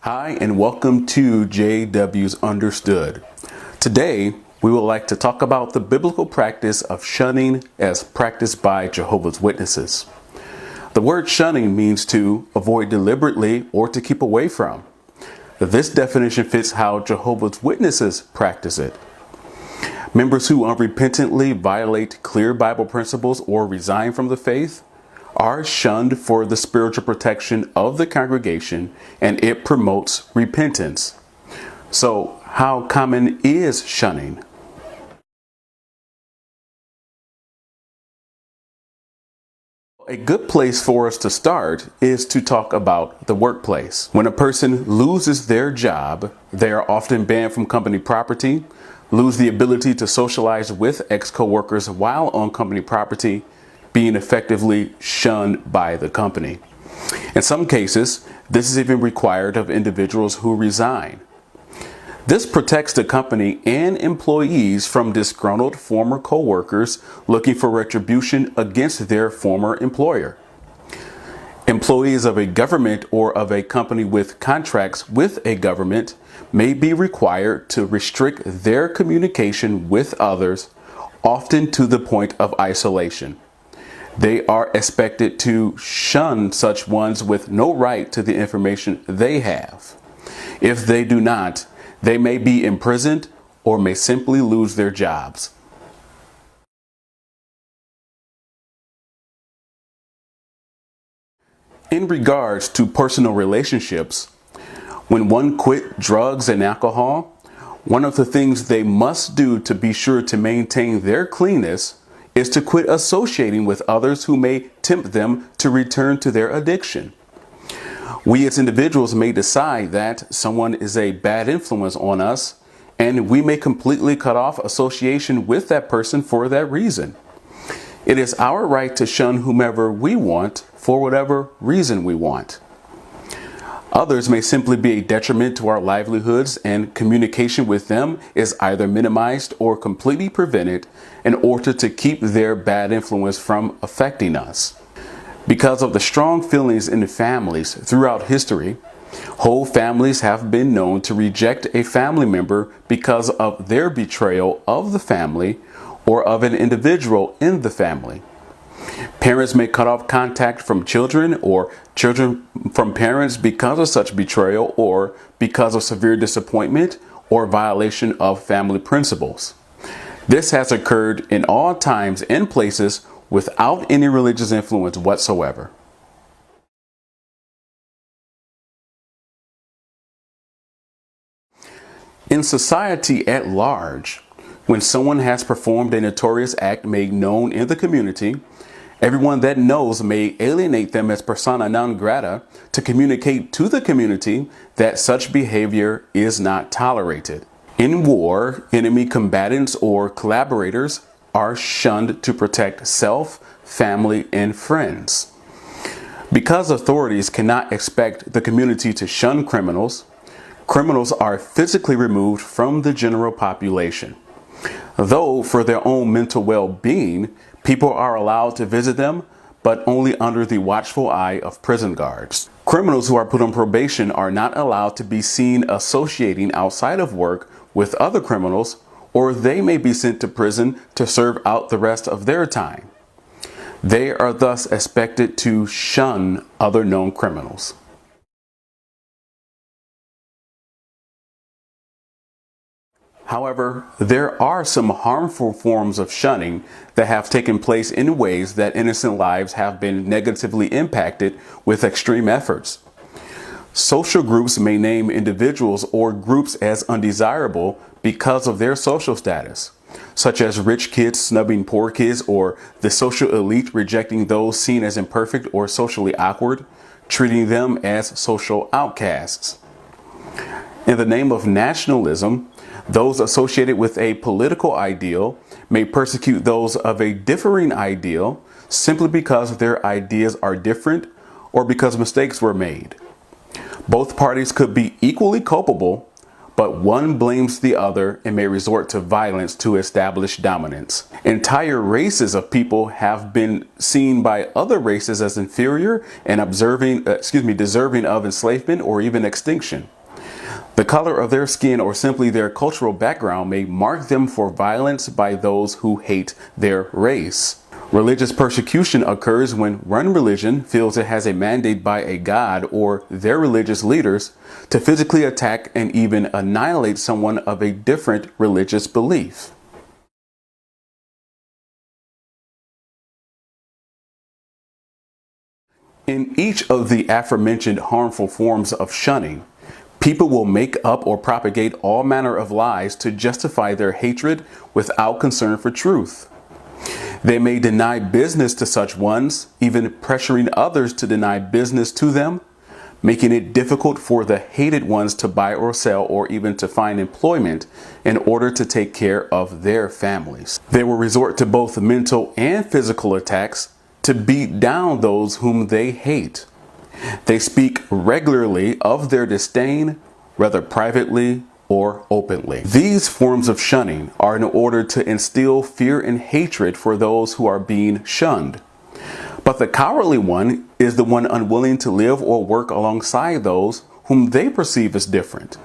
Hi, and welcome to JW's Understood. Today, we would like to talk about the biblical practice of shunning as practiced by Jehovah's Witnesses. The word shunning means to avoid deliberately or to keep away from. This definition fits how Jehovah's Witnesses practice it. Members who unrepentantly violate clear Bible principles or resign from the faith are shunned for the spiritual protection of the congregation, and it promotes repentance. So, how common is shunning? A good place for us to start is to talk about the workplace. When a person loses their job, they are often banned from company property, lose the ability to socialize with ex-coworkers while on company property, being effectively shunned by the company. In some cases, this is even required of individuals who resign. This protects the company and employees from disgruntled former coworkers looking for retribution against their former employer. Employees of a government or of a company with contracts with a government may be required to restrict their communication with others, often to the point of isolation. They are expected to shun such ones with no right to the information they have. If they do not, they may be imprisoned or may simply lose their jobs. In regards to personal relationships, when one quit drugs and alcohol, one of the things they must do to be sure to maintain their cleanness is to quit associating with others who may tempt them to return to their addiction. We as individuals may decide that someone is a bad influence on us, and we may completely cut off association with that person for that reason. It is our right to shun whomever we want for whatever reason we want. Others may simply be a detriment to our livelihoods, and communication with them is either minimized or completely prevented in order to keep their bad influence from affecting us. Because of the strong feelings in families throughout history, whole families have been known to reject a family member because of their betrayal of the family or of an individual in the family. Parents may cut off contact from children or children from parents because of such betrayal or because of severe disappointment or violation of family principles. This has occurred in all times and places without any religious influence whatsoever. In society at large, when someone has performed a notorious act made known in the community, everyone that knows may alienate them as persona non grata to communicate to the community that such behavior is not tolerated. In war, enemy combatants or collaborators are shunned to protect self, family, and friends. Because authorities cannot expect the community to shun criminals, criminals are physically removed from the general population. Though for their own mental well-being, people are allowed to visit them, but only under the watchful eye of prison guards. Criminals who are put on probation are not allowed to be seen associating outside of work with other criminals, or they may be sent to prison to serve out the rest of their time. They are thus expected to shun other known criminals. However, there are some harmful forms of shunning that have taken place in ways that innocent lives have been negatively impacted with extreme efforts. Social groups may name individuals or groups as undesirable because of their social status, such as rich kids snubbing poor kids or the social elite rejecting those seen as imperfect or socially awkward, treating them as social outcasts. In the name of nationalism, those associated with a political ideal may persecute those of a differing ideal simply because their ideas are different or because mistakes were made. Both parties could be equally culpable, but one blames the other and may resort to violence to establish dominance. Entire races of people have been seen by other races as inferior and deserving of enslavement or even extinction. The color of their skin or simply their cultural background may mark them for violence by those who hate their race. Religious persecution occurs when one religion feels it has a mandate by a god or their religious leaders to physically attack and even annihilate someone of a different religious belief. In each of the aforementioned harmful forms of shunning, people will make up or propagate all manner of lies to justify their hatred without concern for truth. They may deny business to such ones, even pressuring others to deny business to them, making it difficult for the hated ones to buy or sell or even to find employment in order to take care of their families. They will resort to both mental and physical attacks to beat down those whom they hate. They speak regularly of their disdain, whether privately or openly. These forms of shunning are in order to instill fear and hatred for those who are being shunned. But the cowardly one is the one unwilling to live or work alongside those whom they perceive as different.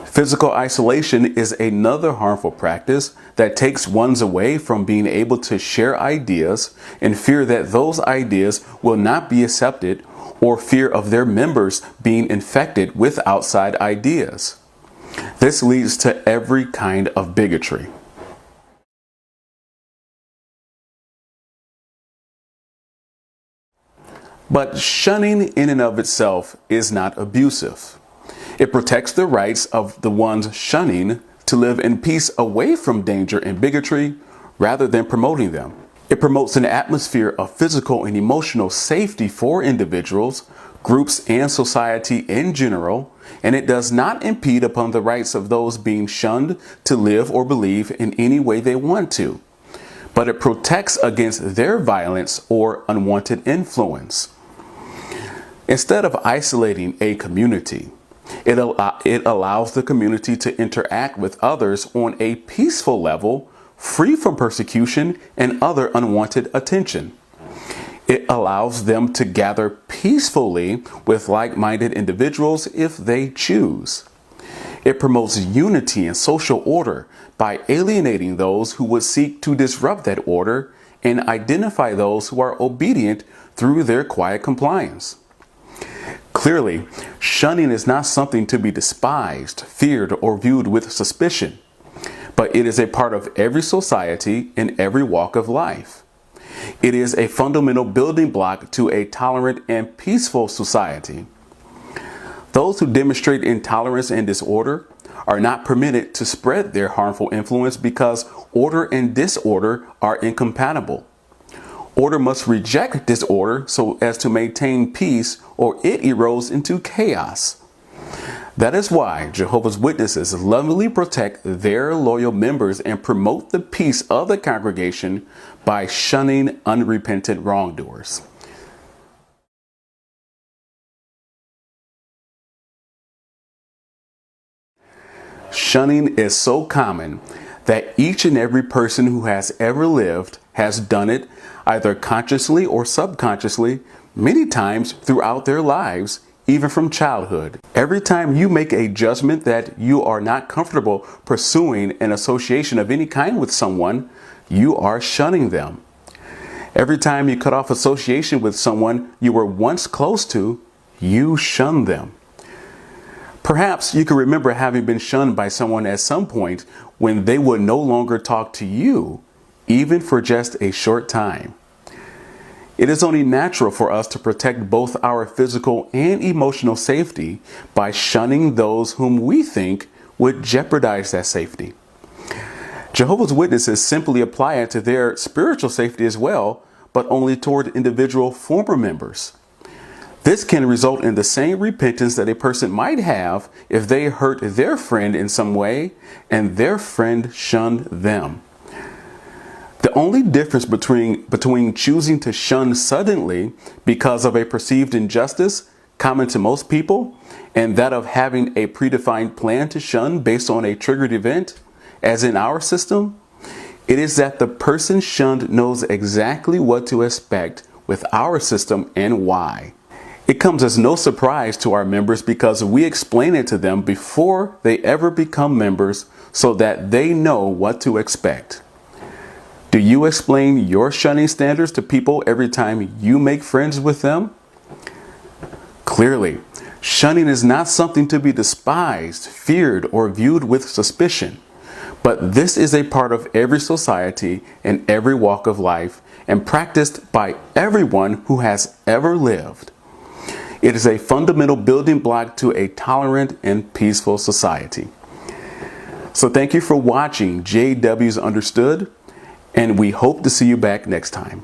Physical isolation is another harmful practice that takes one's away from being able to share ideas in fear that those ideas will not be accepted or fear of their members being infected with outside ideas. This leads to every kind of bigotry. But shunning in and of itself is not abusive. It protects the rights of the ones shunning to live in peace away from danger and bigotry rather than promoting them. It promotes an atmosphere of physical and emotional safety for individuals, groups, and society in general, and it does not impede upon the rights of those being shunned to live or believe in any way they want to, but it protects against their violence or unwanted influence. Instead of isolating a community, it allows the community to interact with others on a peaceful level, free from persecution and other unwanted attention. It allows them to gather peacefully with like-minded individuals if they choose. It promotes unity and social order by alienating those who would seek to disrupt that order and identify those who are obedient through their quiet compliance. Clearly, shunning is not something to be despised, feared, or viewed with suspicion, but it is a part of every society in every walk of life. It is a fundamental building block to a tolerant and peaceful society. Those who demonstrate intolerance and disorder are not permitted to spread their harmful influence because order and disorder are incompatible. Order must reject disorder so as to maintain peace, or it erodes into chaos. That is why Jehovah's Witnesses lovingly protect their loyal members and promote the peace of the congregation by shunning unrepentant wrongdoers. Shunning is so common that each and every person who has ever lived has done it either consciously or subconsciously many times throughout their lives, even from childhood. Every time you make a judgment that you are not comfortable pursuing an association of any kind with someone, you are shunning them. Every time you cut off association with someone you were once close to, you shun them. Perhaps you can remember having been shunned by someone at some point when they would no longer talk to you, even for just a short time. It is only natural for us to protect both our physical and emotional safety by shunning those whom we think would jeopardize that safety. Jehovah's Witnesses simply apply it to their spiritual safety as well, but only toward individual former members. This can result in the same repentance that a person might have if they hurt their friend in some way and their friend shunned them. The only difference between choosing to shun suddenly because of a perceived injustice common to most people, and that of having a predefined plan to shun based on a triggered event, as in our system, it is that the person shunned knows exactly what to expect with our system and why. It comes as no surprise to our members because we explain it to them before they ever become members so that they know what to expect. Do you explain your shunning standards to people every time you make friends with them? Clearly, shunning is not something to be despised, feared, or viewed with suspicion. But this is a part of every society and every walk of life and practiced by everyone who has ever lived. It is a fundamental building block to a tolerant and peaceful society. So thank you for watching JW's Understood, and we hope to see you back next time.